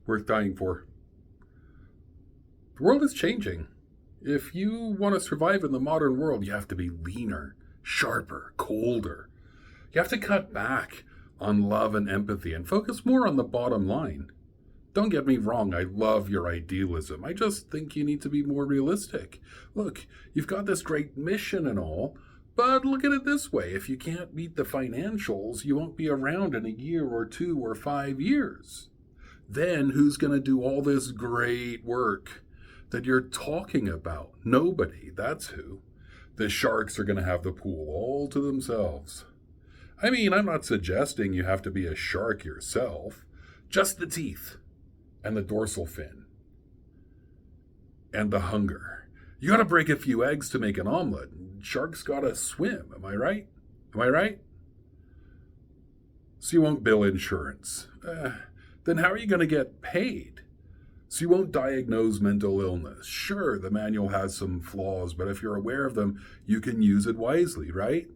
worth dying for. The world is changing. If you want to survive in the modern world, you have to be leaner, sharper, colder. You have to cut back on love and empathy and focus more on the bottom line. Don't get me wrong, I love your idealism. I just think you need to be more realistic. Look, you've got this great mission and all, but look at it this way. If you can't meet the financials, you won't be around in a year or 2 or 5 years. Then who's going to do all this great work that you're talking about? Nobody, that's who. The sharks are going to have the pool all to themselves. I mean, I'm not suggesting you have to be a shark yourself. Just the teeth and the dorsal fin and the hunger. You gotta break a few eggs to make an omelet. Sharks gotta swim, am I right? Am I right? So you won't bill insurance. Then how are you gonna get paid? So you won't diagnose mental illness. Sure, the manual has some flaws, but if you're aware of them, you can use it wisely, right?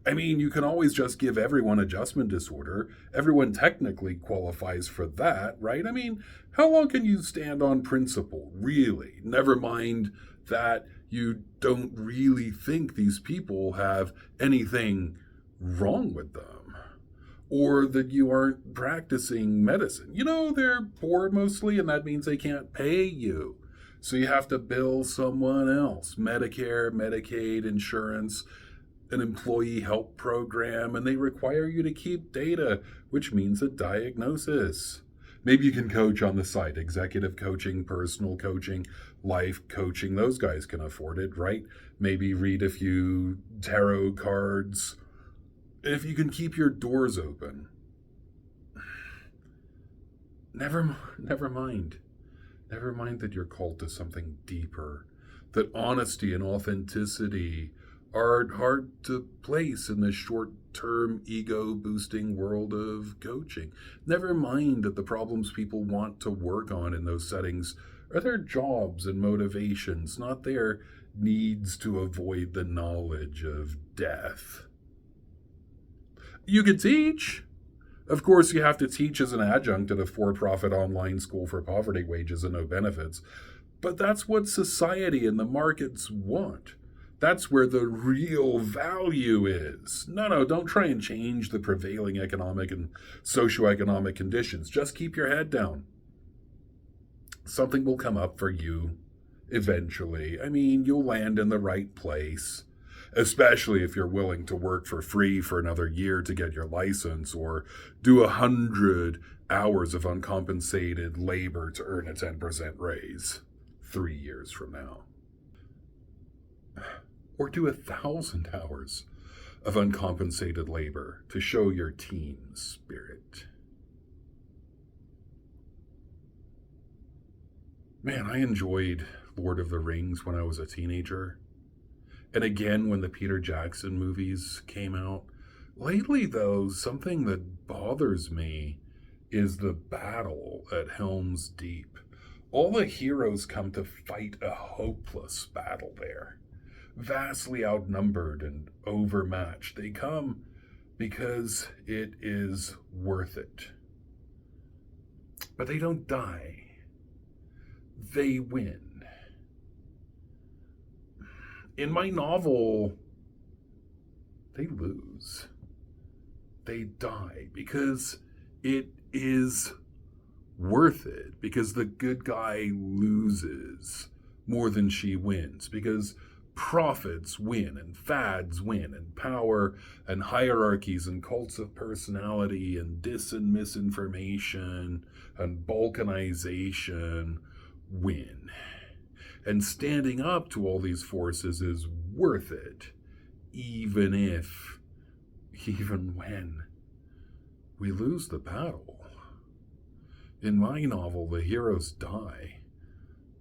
I mean, you can always just give everyone adjustment disorder. Everyone technically qualifies for that, right? I mean, how long can you stand on principle, really? Never mind that you don't really think these people have anything wrong with them, or that you aren't practicing medicine. You know, they're poor mostly, and that means they can't pay you. So you have to bill someone else. Medicare, Medicaid, insurance, an employee help program, and they require you to keep data, which means a diagnosis. Maybe you can coach on the side, executive coaching, personal coaching, life coaching. Those guys can afford it, right? Maybe read a few tarot cards. If you can keep your doors open. Never mind. Never mind that you're called to something deeper. That honesty and authenticity are hard to place in the short-term ego-boosting world of coaching. Never mind that the problems people want to work on in those settings are their jobs and motivations, not their needs to avoid the knowledge of death. You could teach. Of course, you have to teach as an adjunct at a for-profit online school for poverty wages and no benefits, but that's what society and the markets want. That's where the real value is. No, don't try and change the prevailing economic and socioeconomic conditions. Just keep your head down. Something will come up for you eventually. I mean, you'll land in the right place, especially if you're willing to work for free for another year to get your license or do 100 hours of uncompensated labor to earn a 10% raise 3 years from now. Or do 1,000 hours of uncompensated labor to show your team spirit. Man, I enjoyed Lord of the Rings when I was a teenager. And again, when the Peter Jackson movies came out. Lately, though, something that bothers me is the battle at Helm's Deep. All the heroes come to fight a hopeless battle there. Vastly outnumbered and overmatched. They come because it is worth it. But they don't die. They win. In my novel, they lose. They die because it is worth it. Because the good guy loses more than she wins. Because profits win and fads win and power and hierarchies and cults of personality and dis and misinformation and balkanization win. And standing up to all these forces is worth it, even when we lose the battle. In my novel, the heroes die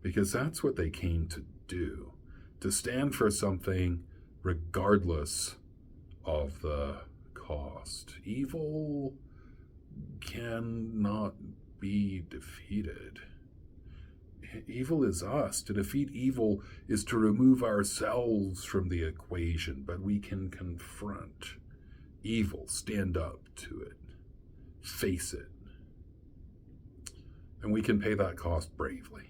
because that's what they came to do. To stand for something regardless of the cost. Evil cannot be defeated. Evil is us. To defeat evil is to remove ourselves from the equation, but we can confront evil, stand up to it, face it. And we can pay that cost bravely.